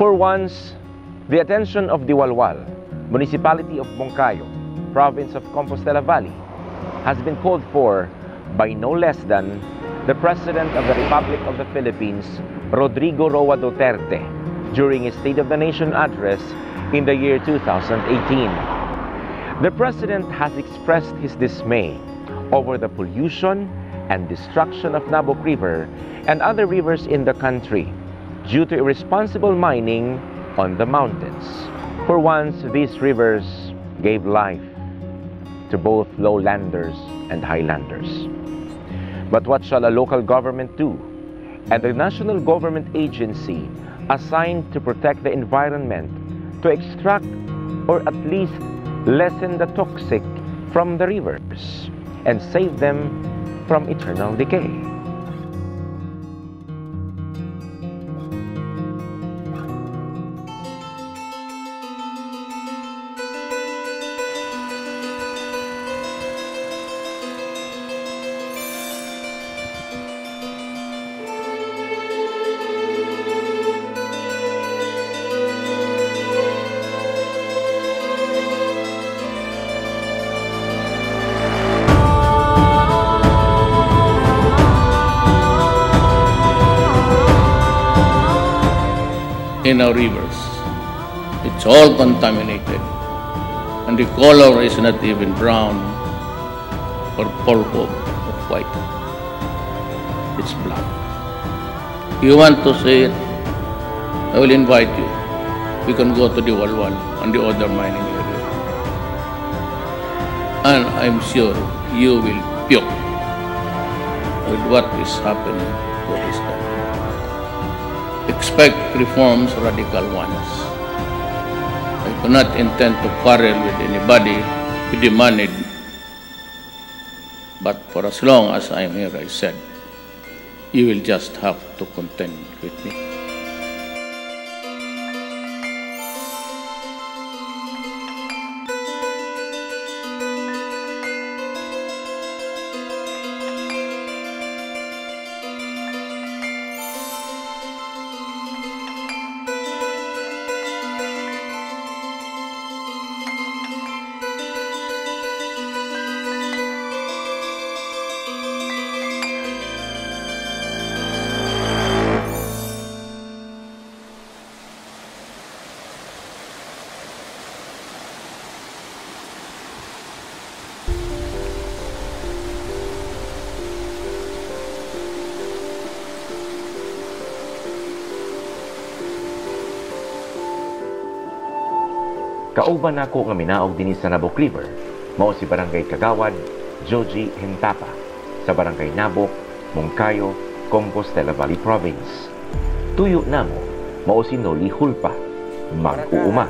For once, the attention of Diwalwal, Municipality of Moncayo, Province of Compostela Valley, has been called for by no less than the President of the Republic of the Philippines, Rodrigo Roa Duterte, during his State of the Nation address in the year 2018. The President has expressed his dismay over the pollution and destruction of Nabok River and other rivers in the country due to irresponsible mining on the mountains. For once, these rivers gave life to both lowlanders and highlanders. But what shall a local government do, and the national government agency assigned to protect the environment to extract or at least lessen the toxic from the rivers and save them from eternal decay? In our rivers, it's all contaminated, and the color is not even brown or purple or white. It's black. You want to see it? I will invite you. We can go to the Walwal and the other mining area, and I'm sure you will puke with what is happening to this country. Expect reforms, radical ones. I do not intend to quarrel with anybody who demanded, but for as long as I am here, I said, you will just have to contend with me. Kauban ako nga minaog dinhi sa Nabok River, mao si Barangay Kagawad, Joji Hintapa, sa Barangay Nabok, Moncayo, Compostela Valley Province. Tuyo namo, mao si Noli Hulpa, mag-uuma.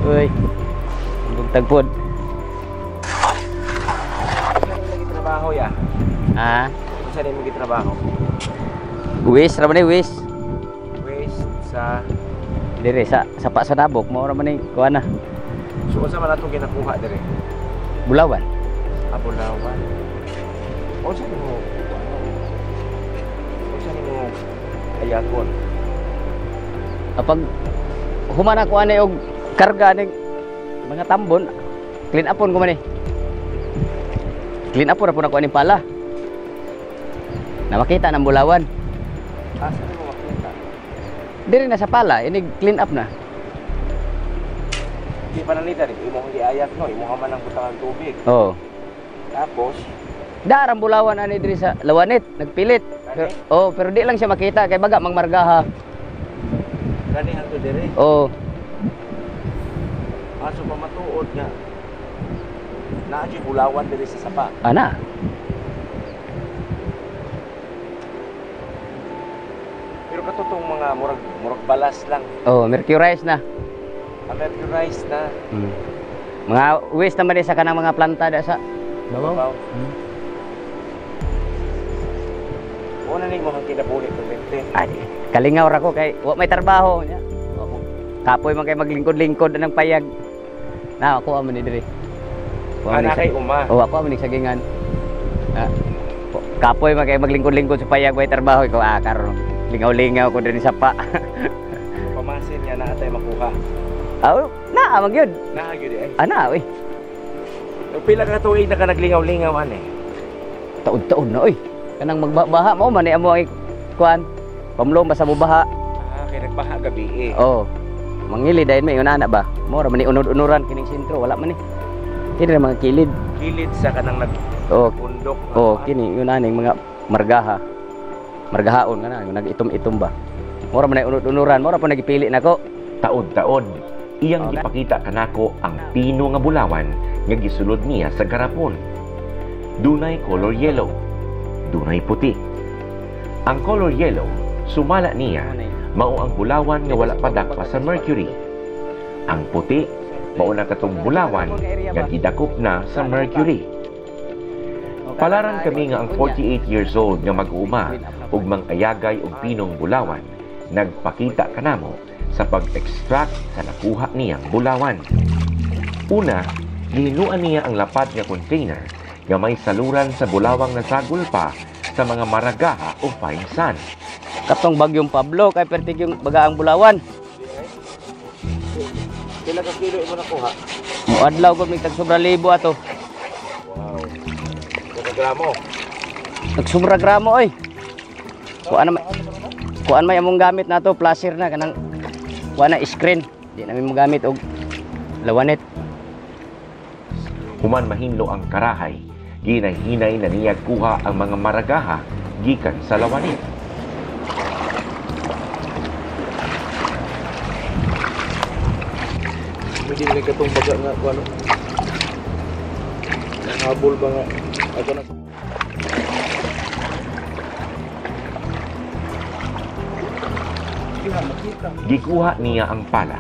Uy, buntag pod. Saan mo trabaho ya? Ah, Saan mo trabaho? wis ra man ni wis. West sa Dire sa Pak sa Nabok mo ra man ni kuha na. so sa man atong ginakuha dire. Bulawan. Abulawan. O saan mo? O saan mo ayakon? Kapag humana ko ani og karga ning mga tambon, clean upon ko man ni. Clean up ra po na ko ani pala. Na makita ng Bulawan. Ah, saan mo makita? Dire na sa pala, ini clean up na. Di pa nanita rin, imo hindi ayat no, imo man ang butangan tubig. Oo. Tapos, Darang Bulawan ani diri sa Lawanit, nagpilit. Pero, pero di lang siya makita kay baga mangmargaha. gani hanto dire. Oo. Aso pa matuod nga. Naa di Bulawan diri sa sapa. Ana. Pero katutong mga murag balas lang. Oh, mercurize na. Americanized na. Mga waste naman din sa kanang mga planta da sa Babaw. Una ning mga kinabuhi permente. Ay, kalingaw ra ko kay wa may trabaho nya. Kapoy man kay maglingkod-lingkod ng payag. Na ako man ni diri. Ana kay uma. Oh, ako man ni sagingan. Kapoy man kay maglingkod-lingkod sa payag may trabaho ko karon. Lingaw-lingaw ko diri sa pa. Pamasin niya na atay makuha. Aw, naa man gyud. Naa gyud eh. Ana oy. Pila ka tuig na ka naglingaw-lingaw ani? Taon-taon na oy. Kanang magbaha mo man amo ay kuan. Pamlong basta mo baha. Kay nagbaha gabi eh. Oh. Mangili dahil may una ba? Mo ra man ni unod-unuran kining sentro wala man ni. Kini ra mga kilid. Kilid sa kanang Oh, nagpundok. oh kini yun aning mga margaha. Margahaon nga na, yung nag-itom-itom ba. Mo ra man ni unod-unuran, mo ra pa nagipili nako. Taod-taod, iyang gipakita kanako ang pino nga bulawan nga gisulod niya sa garapon. Dunay color yellow, dunay puti. Ang color yellow, sumala niya, mao ang bulawan nga wala pa dakpa sa mercury. Ang puti, mao na katong bulawan nga gidakop na sa mercury. Palaran kami nga ang 48 years old nga mag-uuma ug mang-ayagay og pinong bulawan, nagpakita kanamo sa pag-extract sa nakuha niyang bulawan. Una, gihinuan niya ang lapad nga container nga may saluran sa bulawang nasagol pa sa mga maragaha o fine sand. Katong bagyong Pablo kay pertig yung bagaang bulawan. Pila ka kilo imo nakuha? Muadlaw gud mig tag sobra libo ato. Wow. Kada gramo. Nagsubra gramo oy. Kuan may among gamit nato, placer na kanang kuan na screen. Di namin magamit og lawanet. Human mahinlo ang karahay, ginahinay na niya kuha ang mga maragaha gikan sa lawanit. Hindi na katong baga nga kuano. Habol ba nga ato na. Gikuha niya ang pala.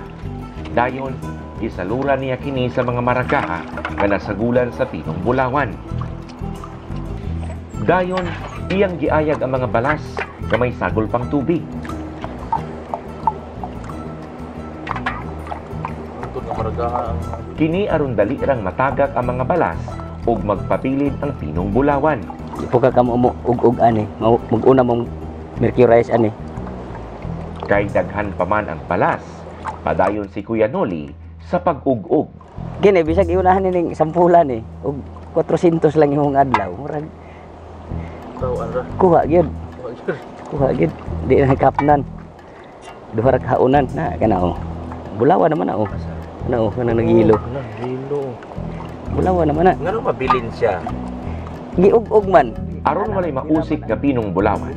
Dayon, gisalura niya kini sa mga maragaha nga nasagulan sa pinong bulawan. Dayon, iyang giayag ang mga balas nga may sagol pang tubig. Kini aron dali rang matagak ang mga balas ug magpapilid ang pinong bulawan. Ipo ka kamo ug ani, mag-una mong mercurize ani. Kay daghan pa man ang balas, padayon si Kuya Noli sa pag-ug-ug. Kini bisag iunahan ning sampulan eh. Og 400 lang imong adlaw. Murag kuha gyud. Kuha gyud. Di na kapnan. Duha ra ka haunan na kana oh. Bulawan naman na oh. Na oh, kana naghilo. Naghilo. Bulawan naman na. Ngano mabilin siya? Giug-ug man. Aron walay mausik nga pinong bulawan,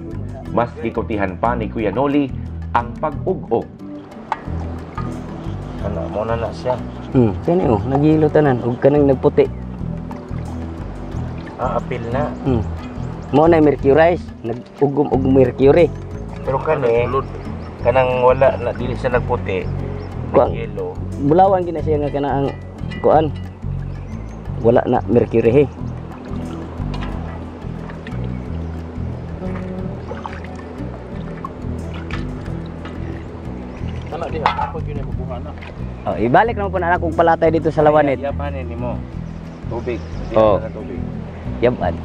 mas gikutihan pa ni Kuya Noli ang pag-ug-ug. Ano, mo na siya. Kani oh, naghilo tanan ug kanang nagputi. Apil na. Mo na mercurize, nag-ugom og mercury. Pero kanang wala na dili siya nagputi. Kuang Yellow. bulawan gina siya nga kana ang kuan. Wala na mercury he. Ana diha, ako gyud mabuha na. Oh, ibalik naman po na akong palatay dito sa lawanit. Yapanin nimo. Tubig. Oh. Tubig. Yapan.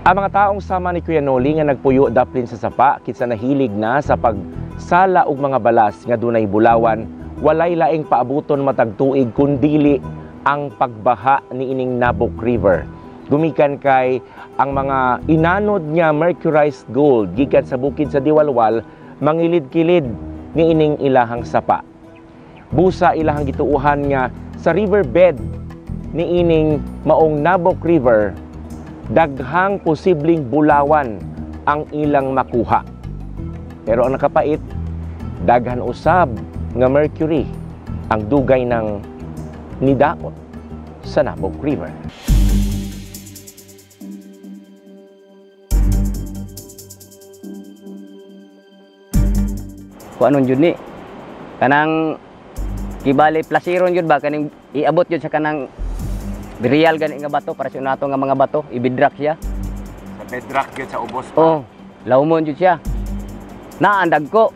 Ang mga taong sama ni Kuya Noli nga nagpuyo daplin sa sapa kitsa nahilig na sa pagsala og mga balas nga dunay bulawan, walay laing paabuton matag tuig kundili ang pagbaha ni ining Nabok River. Gumikan kay ang mga inanod niya mercurized gold gikan sa bukid sa Diwalwal mangilid-kilid ni ining ilahang sapa. Busa ilahang gituuhan nga sa riverbed ni ining maong Nabok River, daghang posibleng bulawan ang ilang makuha. Pero ang nakapait, daghan usab nga mercury ang dugay ng nidaot sa Nabok River. kuanon jud ni. Kanang kibali plasiron jud ba kaning iabot jud sa kanang real gani nga bato para sa nato nga mga bato, ibidrak siya. Sa bedrock yun sa ubos pa. Oh, lawmon jud siya. Naandag ko.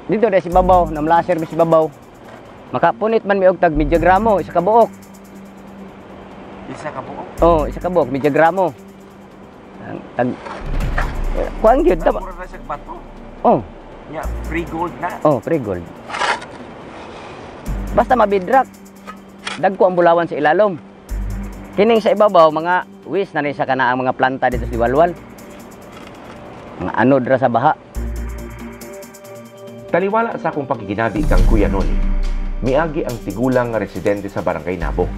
Dito na si babaw, namlaser mi si babaw. Makapunit man mi og tag medya gramo, isa ka buok. Isa ka buok? Oh, isa ka buok, medya gramo. Tag kuan gyud ta ba? Mura na siya bato. Oh, Nya, free gold na. oh, free gold. Basta mabidrak. Dagko ang bulawan sa ilalom. Kining sa ibabaw mga wis na ni sa kana ang mga planta dito sa Diwalwal. Mga anod ra sa baha. Taliwala sa akong pagkikinabi kang Kuya Noli, miagi ang tigulang nga residente sa Barangay Nabok,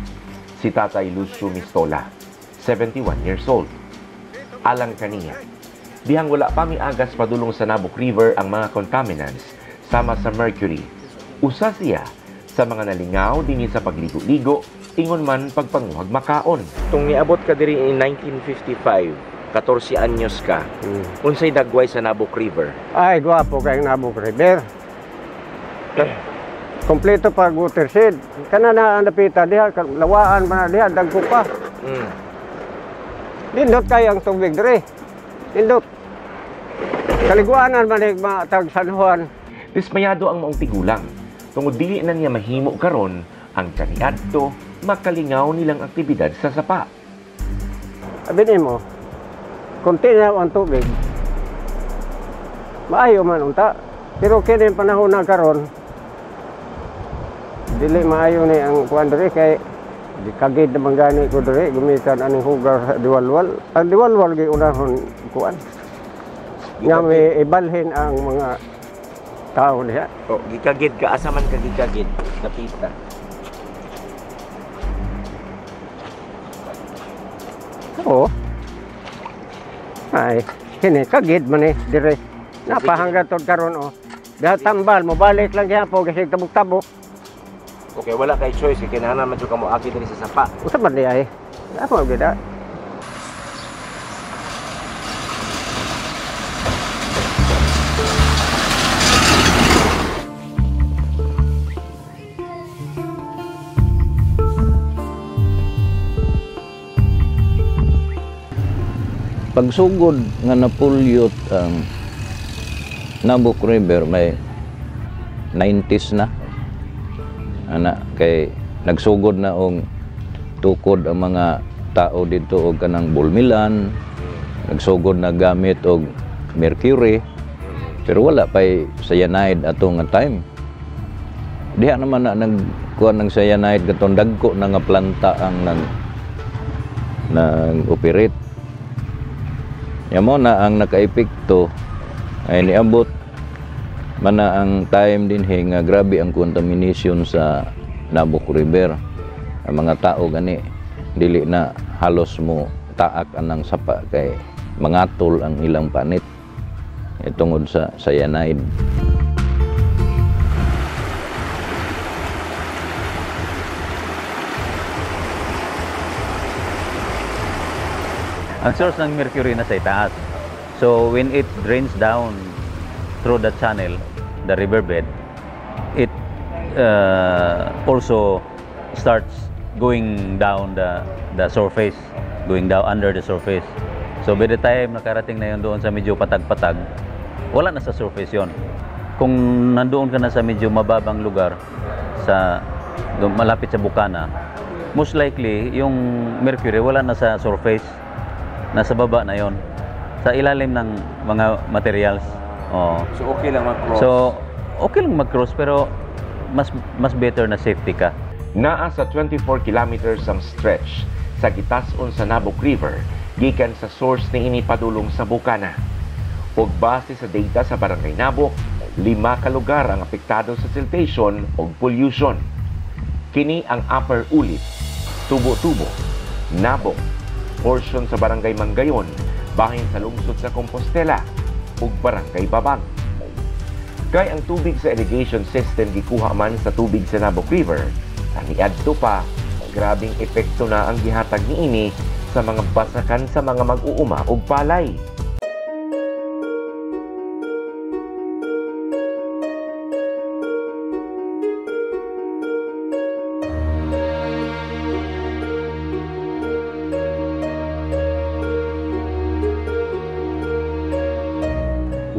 si Tatay Lucio Mistola, 71 years old. Alang kaniya, dihang wala pa miagas padulong sa Nabok River ang mga contaminants sama sa mercury. Usa siya sa mga nalingaw dinhi sa pagligo-ligo, ingon man pagpanguhag makaon. Tung niabot ka diri in 1955, 14 anyos ka. Unsay dagway sa Nabok River? Ay, gwapo kayong Nabok River. Kompleto pa watershed. Kana na napita diha, lawaan man na diha, dagko pa. Nindot kayo ang tubig diri. Nindot. Kaliguanan man yung mga tag San Juan. Dismayado ang maong tigulang. Tungod dili na niya mahimo karon ang kaniadto makalingaw nilang aktibidad sa sapa. Abinin mo, konti na ang tubig. Maayo man unta. Pero kini panahon na karon, dili maayo ni ang kuan diri kay di kagid naman gani ko diri gumikan aning hugar sa Diwalwal. Ang Diwalwal gi unahon kuan. Nga may ibalhin ang mga tao diha. O, gikagid ka, asa man ka gikagid, napita. Oo. Ay, kini kagid man eh dire. Napahanggan tod karon oh. Diha tambal mo balik lang gyapon kasi tabok-tabok. Okay, wala kay choice, kay kinahanglan man jud ka mo agi diri sa sapa. Usa man di ay. Ako gida. Pagsugod nga napulyot ang Nabok River may 90s na. Ana kay nagsugod na og tukod ang mga tao dito og kanang bulmilan, nagsugod na gamit og mercury, pero wala pay cyanide ato nga time. Diha naman na nagkuha ng cyanide katong dagko na nga planta ang nag-operate. Yamo na ang nakaepekto ay niabot man na ang time din nga grabe ang contamination sa Nabok River. Ang mga tao gani dili na halos mo taak anang sapa kay mangatol ang ilang panit tungod sa cyanide. Ang source ng mercury na sa itaas. So when it drains down through the channel, the riverbed, it also starts going down the surface, going down under the surface. So by the time nakarating na yun doon sa medyo patag-patag, wala na sa surface yon. Kung nandoon ka na sa medyo mababang lugar, sa malapit sa bukana, most likely yung mercury wala na sa surface, nasa baba na yon, sa ilalim ng mga materials. Oh. So okay lang mag-cross. So okay lang mag-cross pero mas better na safety ka. Naa sa 24 kilometers ang stretch sa gitas-on sa Nabok River gikan sa source ni ini padulong sa bukana. Ug base sa data sa Barangay Nabok, 5 ka lugar ang apektado sa siltation ug pollution. Kini ang Upper Ulit, Tubo-Tubo, Nabok, portion sa Barangay Mangayon, bahin sa lungsod sa Compostela, ug Barangay Babang. Kay ang tubig sa irrigation system gikuha man sa tubig sa Nabok River, niadto pa, grabing epekto na ang gihatag niini sa mga basakan sa mga mag-uuma ug palay.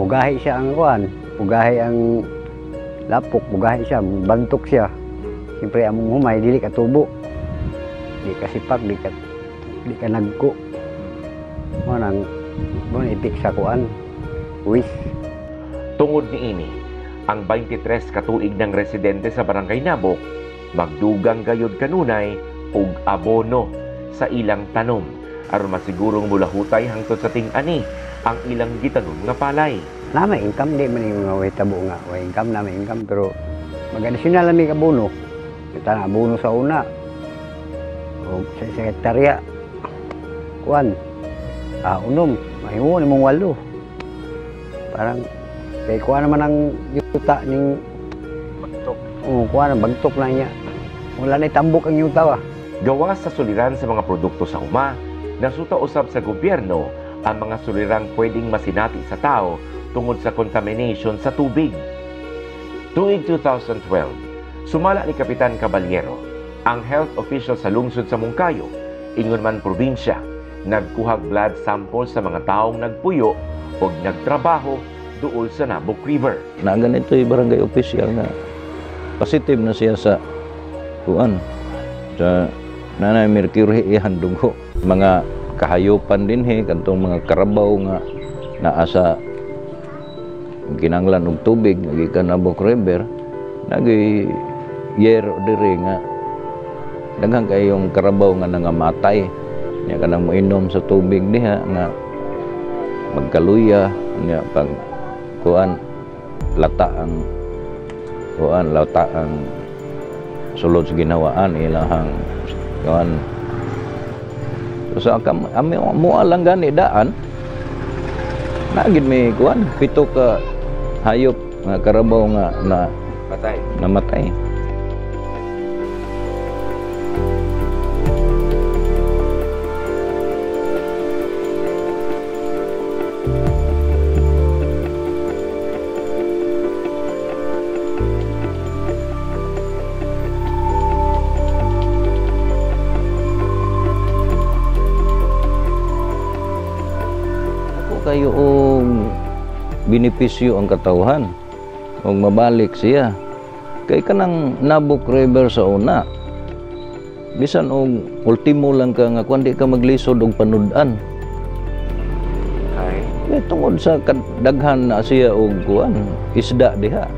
mugahi siya ang kuan, mugahi ang lapok, mugahi siya, bantok siya. Siyempre among humay dili ka tubo. Di ka sipak, di ka nagko. Mo nang ipik sa kuan. Uwis. Tungod niini, ang 23 katuig ng residente sa Barangay Nabok magdugang gayud kanunay og abono sa ilang tanom aron masigurong mulahutay hangtod sa ting-ani ang ilang gitanom nga palay. Nama income di man yung way tabo nga, way income nama income pero mag-additional lang may abono. Kita na abono sa una. O sa sekretarya. Kuan. Unom, mahiwo ni mong 8. Parang kay kuan naman ang yuta ning Bagtok. kuan bagtok na niya. Wala na tambok ang yuta ba. Gawas sa suliran sa mga produkto sa uma, nasuta usab sa gobyerno ang mga sulirang pwedeng masinati sa tao tungod sa contamination sa tubig. Tuig 2012, sumala ni Kapitan Caballero, ang health official sa lungsod sa Moncayo, ingon man probinsya, nagkuhag blood sample sa mga taong nagpuyo o nagtrabaho duol sa Nabok River. Na ganito yung barangay official na positive na siya sa kuan sa nanay mercury ihan dugo. Mga kahayupan din kantong mga karabaw nga naa sa kinanglan og tubig gikan Nabok River nagi yero diri nga daghang kayong karabaw nga nangamatay nya kanang moinom sa tubig diha nga magkaluya nya pag kuan lata ang sulod sa ginawaan ilahang kuan so ami mo lang gani daan nagid may kuan 7 ka hayop nga karabaw nga namatay. Kayo og benepisyo ang katawhan og mabalik siya kay kanang Nabok River sa una bisan og ultimo lang ka nga kundi ka maglisod og panud-an kay tungod sa daghan na siya og kuan isda diha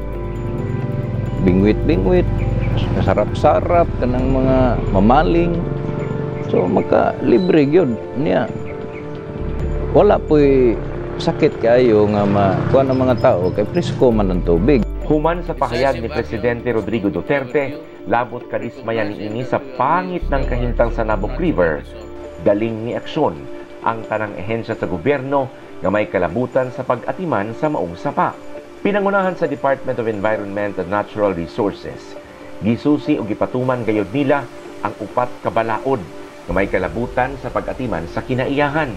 bingwit sarap-sarap kanang mga mamaling so maka libre gyud niya. Wala po'y sakit kayo nga kuan ang mga tao kay presko man ang tubig. Human sa pahayag ni Presidente Rodrigo Duterte, labot kadismaya niini sa pangit ng kahintang sa Nabok River, galing ni aksyon ang tanang ehensya sa gobyerno nga may kalabutan sa pag-atiman sa maong sapa. Pinangunahan sa Department of Environment and Natural Resources, gisusi o gipatuman gayod nila ang 4 ka balaod nga may kalabutan sa pag-atiman sa kinaiyahan.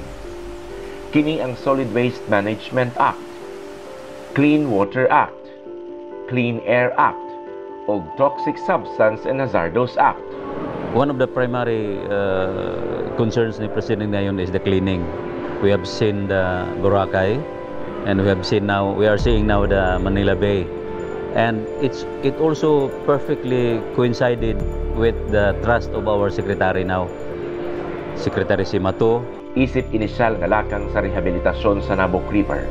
Kini ang Solid Waste Management Act, Clean Water Act, Clean Air Act, o Toxic Substance and Hazardous Act. One of the primary concerns ni President ngayon is the cleaning. We have seen the Boracay and we are seeing now the Manila Bay. And it also perfectly coincided with the trust of our secretary now, Secretary Simato. Isip inisyal nga lakang sa rehabilitasyon sa Nabok River.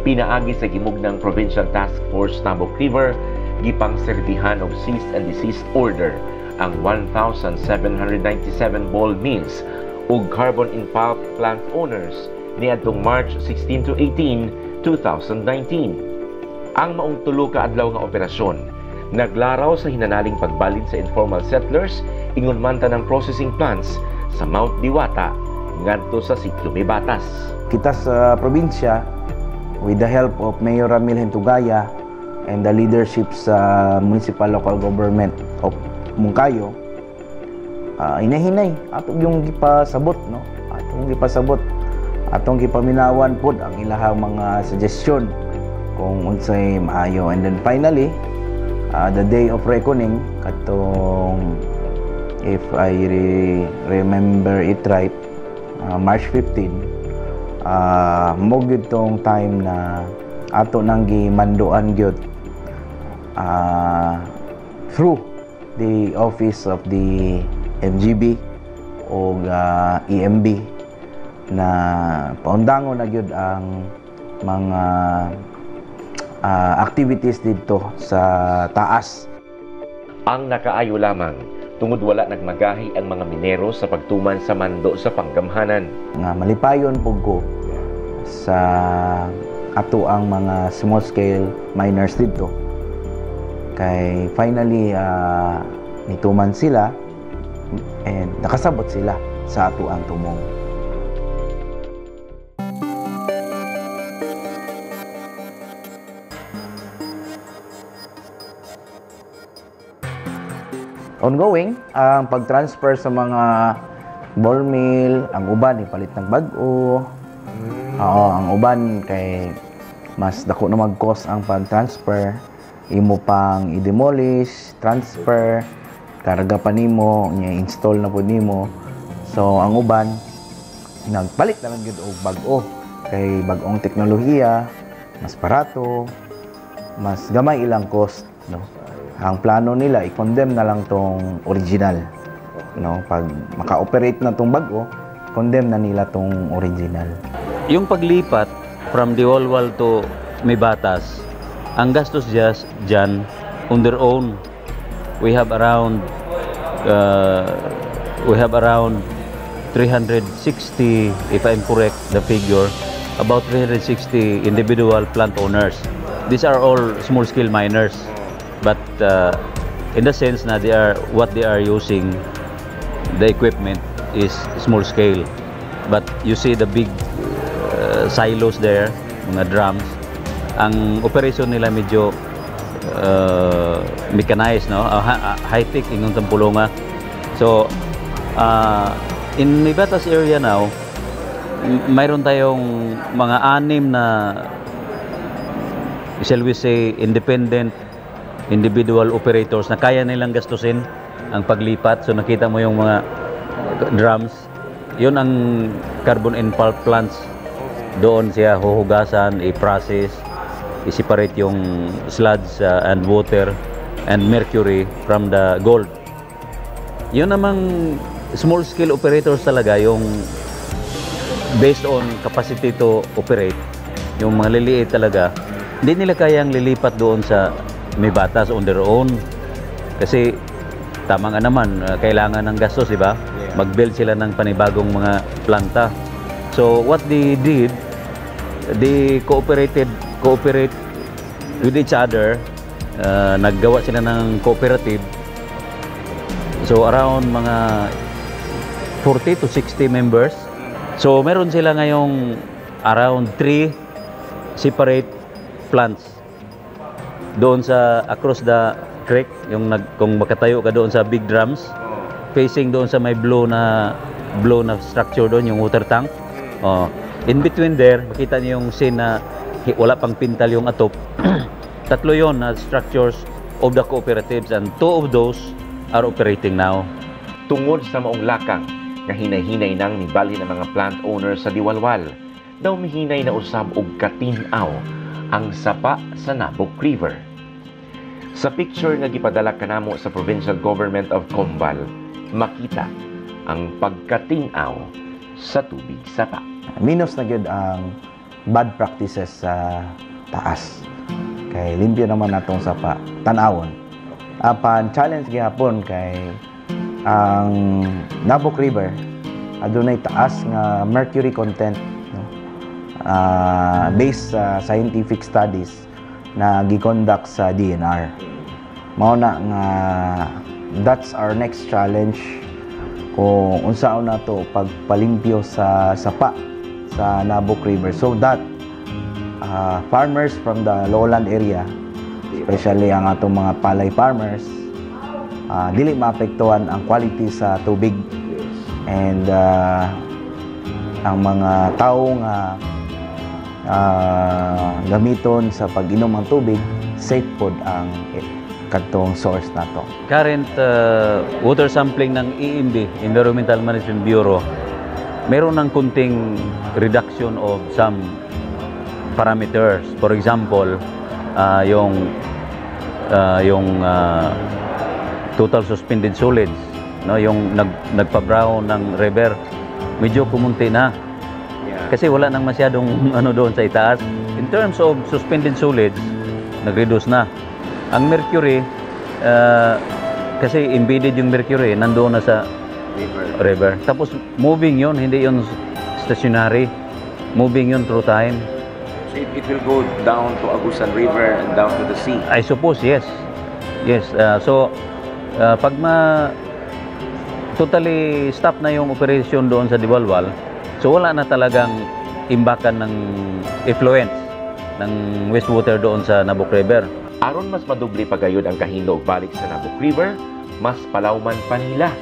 Pinaagi sa gimugnang Provincial Task Force Nabok River, gipang serbihan og cease and desist order ang 1,797 ball mills ug carbon in pulp plant owners niadtong March 16 to 18, 2019. Ang maong 3 ka adlaw nga operasyon naglaraw sa hinanaling pagbalid sa informal settlers ingon man tanang processing plants sa Mount Diwata ngadto sa Sitio Mibatas. Kita sa probinsya, with the help of Mayor Ramil Hentugaya and the leadership sa Municipal Local Government of Moncayo, inahinay atong yung gipasabot, no? Atong gipaminawan pod ang ilahang mga suggestion kung unsay maayo. And then finally, the day of reckoning katong, if I remember it right, March 15, mo gyud tong time na ato nang gimanduan gyud through the office of the MGB o EMB na paundangon na gyud ang mga activities dito sa taas. Ang nakaayo lamang tungod wala nagmagahi ang mga minero sa pagtuman sa mando sa panggamhanan. Nga malipayon pug ko sa ato ang mga small scale miners dito. Kay finally nituman sila and nakasabot sila sa ato ang tumong. Ongoing ang pag-transfer sa mga ball mill, ang uban ipalit ng bag-o. Oo, ang uban kay mas dako na mag-cost ang pag-transfer. Imo pang i-demolish, transfer, karga pa nimo, install na po nimo. So ang uban nagpalit na lang gyud og bag-o kay bag-ong teknolohiya, mas barato, mas gamay ilang cost, no. Ang plano nila i-condemn na lang tong original, no. Pag maka-operate na tong bag-o, condemn na nila tong original. Yung paglipat from Diwalwal to Mibatas, ang gastos dyan on their own, we have around 360, if I'm correct the figure, about 360 individual plant owners. These are all small scale miners, but in the sense na what they are using, the equipment is small scale. But you see the big silos there, mga drums. Ang operation nila medyo mechanized, no? High-tech ingong tampulunga. So in Mibatas area now, mayroon tayong mga 6 na, shall we say, independent individual operators na kaya nilang gastusin ang paglipat. So nakita mo yung mga drums, yun ang carbon and pulp plants. Doon siya huhugasan, i-process, i-separate yung sludge and water and mercury from the gold. Yun namang small scale operators talaga, yung based on capacity to operate. Yung mga liliit talaga, hindi nila kayang lilipat doon sa Mibatas on their own. Kasi tama nga naman, kailangan ng gastos, di ba? Mag-build sila ng panibagong mga planta. So what they did, they cooperate with each other. Naggawa sila ng cooperative. So around mga 40 to 60 members. So meron sila ngayong around 3 separate plants doon sa across the creek, yung kung makatayo ka doon sa big drums, facing doon sa may blow na structure doon, yung water tank. In between there, makita niyo yung scene na wala pang pintal yung atop. 3 yon na structures of the cooperatives, and 2 of those are operating now. Tungod sa maong lakang nga hinay-hinay nang nibalhin ng mga plant owners sa Diwalwal, daw mihinay na usab og katinaw ang sapa sa Nabok River. Sa picture nga gipadala kanamo sa Provincial Government of Combal, makita ang pagkatinaw sa tubig sapa. Minus na gyud ang bad practices sa taas. Kay limpyo naman natong sapa, tan-awon. Apan challenge gyapon kay ang Nabok River adunay taas nga mercury content, no? Based sa scientific studies na gi-conduct sa DNR. Mao na nga that's our next challenge kung unsaon na to pagpalimpyo sa sapa sa Nabok River, so that farmers from the lowland area, especially ang atong mga palay farmers, dili maapektuhan ang quality sa tubig, and ang mga tao nga gamiton sa pag-inom ng tubig, safe pod ang kadtong source nato. Current water sampling ng EMB, Environmental Management Bureau, meron ng kunting reduction of some parameters. For example, yung total suspended solids, no, yung nagpa-brown ng river, medyo kumunti na. Kasi wala nang masyadong ano doon sa itaas. In terms of suspended solids, nag-reduce na. Ang mercury, kasi embedded yung mercury, nandoon na sa river. Tapos moving yun, hindi yun stationary. Moving yun through time. So it will go down to Agusan River and down to the sea. I suppose, yes. Yes. Pag totally stop na yung operation doon sa Diwalwal, so wala na talagang imbakan ng effluence ng wastewater doon sa Nabok River. Aron mas madubli pagayod ang kahinog balik sa Nabok River, mas palawman pa nila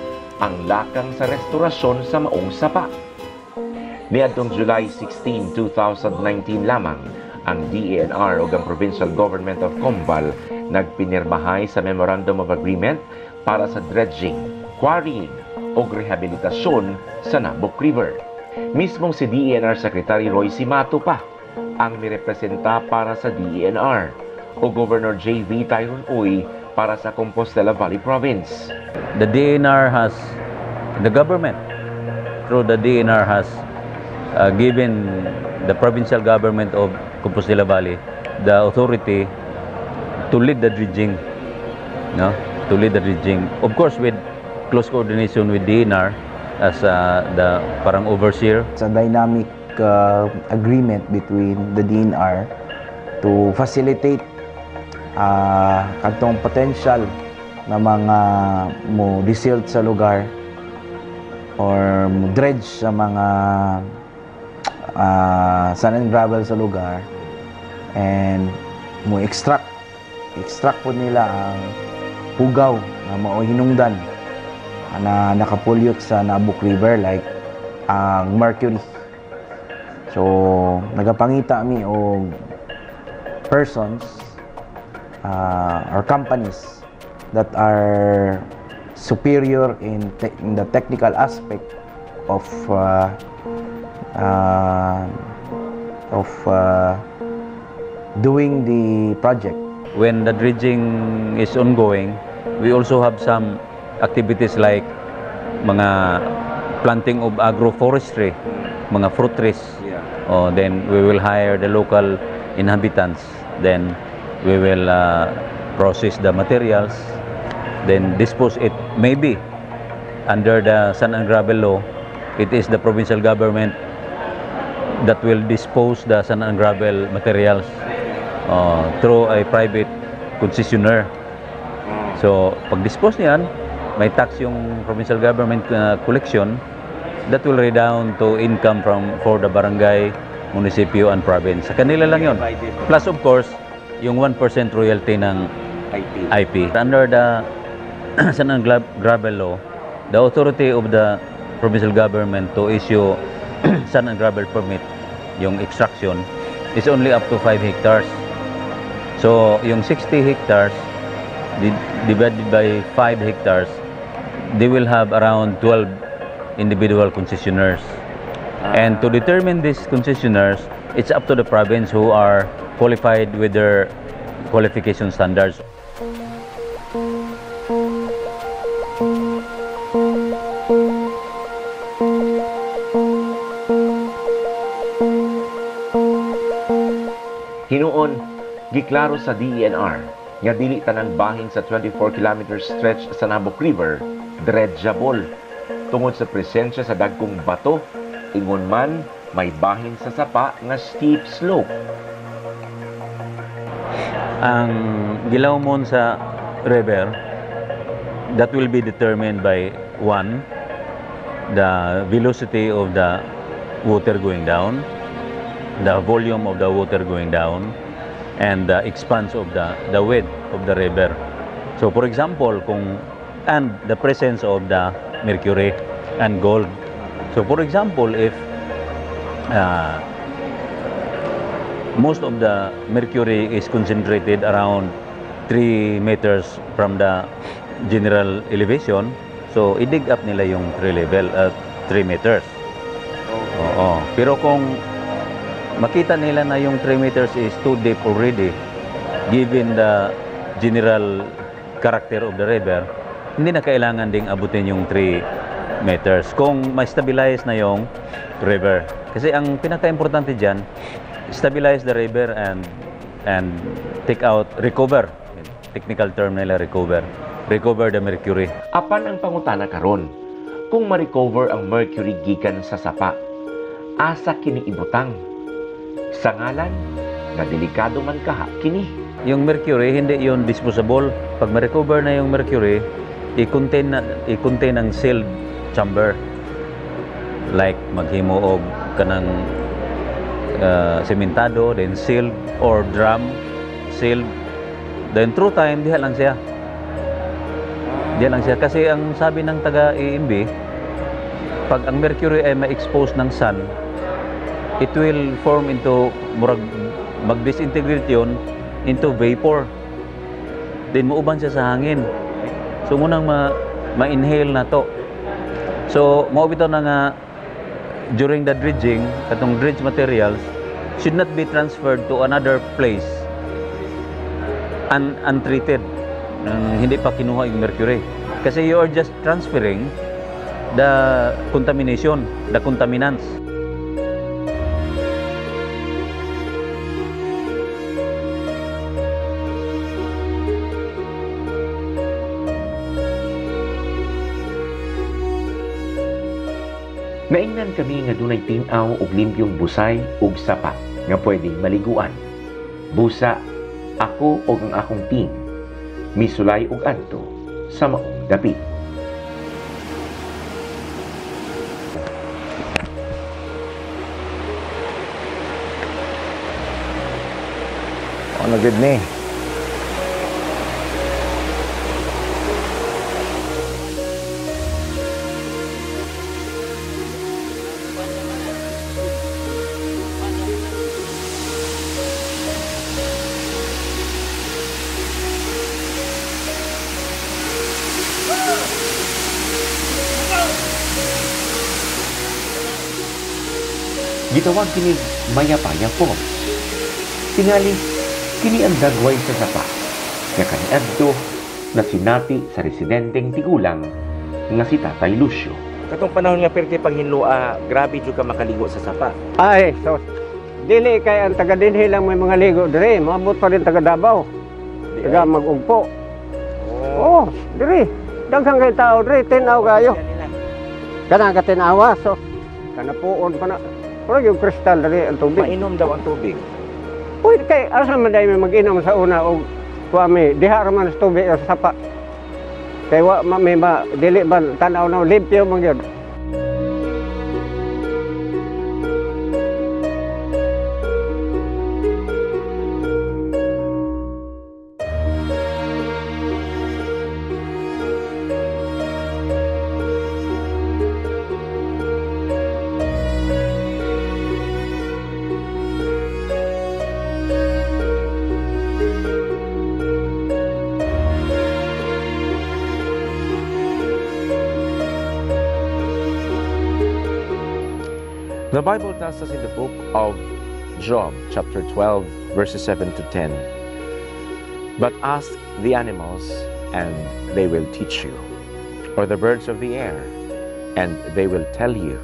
ang lakang sa restorasyon sa maong sapa. Niadtong July 16, 2019 lamang, ang DENR o ang Provincial Government of Combal nagpinirmahay sa Memorandum of Agreement para sa dredging, quarrying o rehabilitasyon sa Nabok River. Mismong si DENR Secretary Roy Simato pa ang nirepresenta para sa DENR o Governor J.V. Tyrone Uy para sa Compostela Valley Province. The DENR has, the government through the DENR has given the provincial government of Compostela Valley the authority to lead the dredging, no? To lead the dredging, of course with close coordination with DENR as the parang overseer. It's a dynamic agreement between the DNR to facilitate katong potential na mga mo desilt sa lugar or mo dredge sa mga sand and gravel sa lugar and mo extract po nila ang pugaw na mao hinungdan na nakapollute sa Nabok River like ang mercury. So nagapangita mi og persons or companies that are superior in the technical aspect of doing the project. When the dredging is ongoing, we also have some activities like mga planting of agroforestry, mga fruit trees. Then we will hire the local inhabitants. Then we will process the materials, then dispose it. Maybe under the sand and gravel law, it is the provincial government that will dispose the sand and gravel materials through a private concessionaire. So pag-dispose niyan, may tax yung provincial government collection that will redound to income for the barangay, munisipyo, and province. Sa kanila lang yun. Plus of course, yung 1% royalty ng IP. Under the sand and gravel law, the authority of the provincial government to issue sand and gravel permit, yung extraction, is only up to 5 hectares. So, yung 60 hectares divided by 5 hectares, they will have around 12 individual concessionaires. And to determine these concessionaires, it's up to the province who are qualified with their qualification standards. Hinuon, giklaro sa DENR nga dili tanang bahin sa 24 km stretch sa Nabok River dredgeable tungod sa presensya sa dagkong bato, ingon man may bahin sa sapa nga steep slope. Ang gilawmon sa river, that will be determined by one, the velocity of the water going down, the volume of the water going down, and the expanse of the width of the river. So for example, and the presence of the mercury and gold. So for example, if most of the mercury is concentrated around 3 meters from the general elevation, so i-dig up nila yung 3 meters. Oo. Pero kung makita nila na yung 3 meters is too deep already, given the general character of the river, hindi na kailangan ding abutin yung 3 meters kung ma-stabilize na yung river. Kasi ang pinaka-importante dyan, stabilize the river and recover. Technical term nila, recover the mercury. Apan ang pangutana karon, kung ma-recover ang mercury gikan sa sapa, asa kini ibutang? Sa ngalan na delikado man kaha kini. Yung mercury, hindi yun disposable. Pag ma-recover na yung mercury, i-contain ang sealed chamber. Like maghimo og kanang sementado, then sealed, or drum, sealed. Then through time, diha lang siya. Kasi ang sabi ng taga-EMB, pag ang mercury ay ma-expose ng sun, it will form into, mag-disintegrate yun into vapor. Then muuban siya sa hangin. So munang ma-inhale na to. So maubitaw na nga, during the dredging, katong dredge materials should not be transferred to another place untreated, hindi pa kinuha yung mercury. Kasi you are just transferring the contamination, the contaminants. Naingnan kami nga dunay tin-aw og limpyong busay ug sapa nga pwedeng maliguan. Busa, ako ug ang akong team misulay og adto sa maong dapit. Ano good ni? Gitawag kini Maya-Paya Falls. Tingali, kini ang dagway sa sapa nga kaniadto na sinati sa residenteng tigulang nga si Tatay Lucio. Katong panahon nga perti panghinlua, grabe jud ka makaligo sa sapa. Ay, so, dili kay ang taga dinhi lang may mga ligo dire, maabot pa rin taga Davao. Taga Mag-ugpo. Oh, dire. Daghang kay tao dire, tinaw kayo. Kana ka tinawa, so kanapuon pa na. Pero yung kristal dali ang tubig. Mainom daw ang tubig. Pwede kay asa man dai may mag-inom sa una og kuami diha ra man sa tubig sa sapa. Kay wa may dili man tan-aw na limpyo man gyud. The Bible tells us in the book of Job, chapter 12, verses 7 to 10, "But ask the animals, and they will teach you, or the birds of the air, and they will tell you,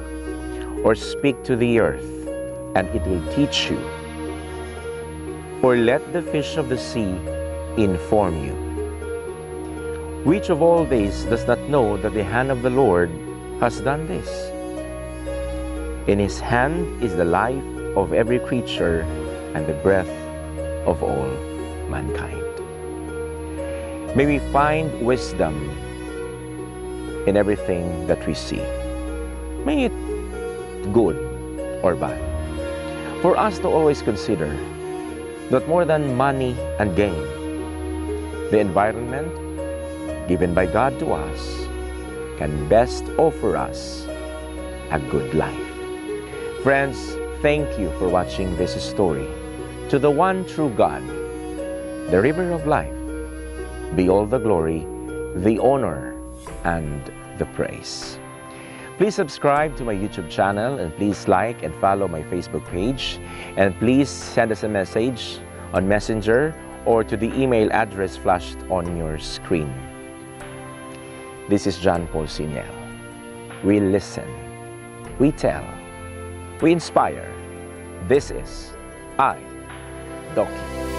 or speak to the earth, and it will teach you, or let the fish of the sea inform you. Which of all these does not know that the hand of the Lord has done this? In His hand is the life of every creature and the breath of all mankind." May we find wisdom in everything that we see, may it good or bad, for us to always consider that more than money and gain, the environment given by God to us can best offer us a good life. Friends, thank you for watching this story. To the one true God, the river of life, be all the glory, the honor, and the praise. Please subscribe to my YouTube channel, and please like and follow my Facebook page. And please send us a message on Messenger or to the email address flashed on your screen. This is John Paul Siniel. We listen, we tell, we inspire. This is I, Doki.